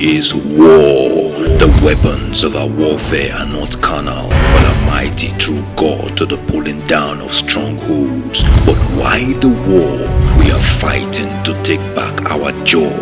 is war. The weapons of our warfare are not carnal, but are mighty through God to the pulling down of strongholds. But why the war? We are fighting to take back our joy,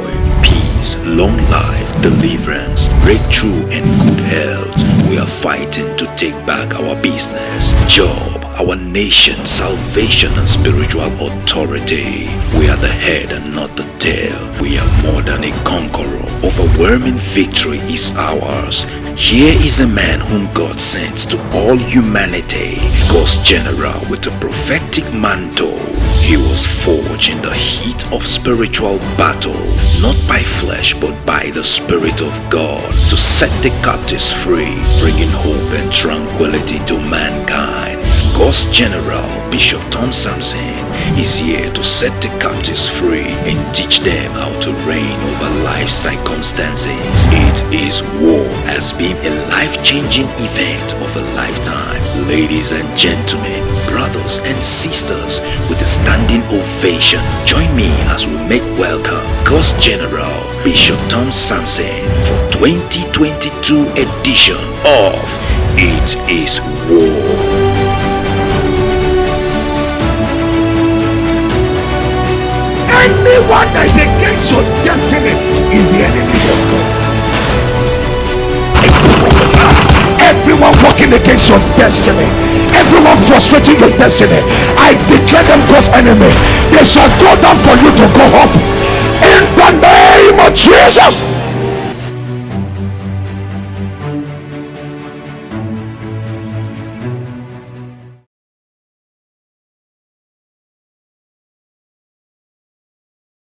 peace, long life, deliverance, breakthrough, and good health. We are fighting to take back our business, job, our nation, salvation, and spiritual authority. We are the head and not the tail. We are more than a conqueror. Overwhelming victory is ours. Here is a man whom God sent to all humanity, God's general with a prophetic mantle. He was forged in the heat of spiritual battle, not by flesh but by the Spirit of God, to set the captives free, bringing hope and tranquility to mankind. God's general, Bishop Samson, is here to set the captives free and teach them how to reign over life circumstances. It is war has been a life-changing event of a lifetime. Ladies and gentlemen, brothers and sisters, with a standing ovation, join me as we make welcome God's General Bishop Samson for 2022 edition of It is War. Anyone that is against your destiny is the enemy of God. Everyone walking against your destiny, everyone frustrating your destiny, I declare them God's enemy. They shall go down for you to go up in the name of Jesus.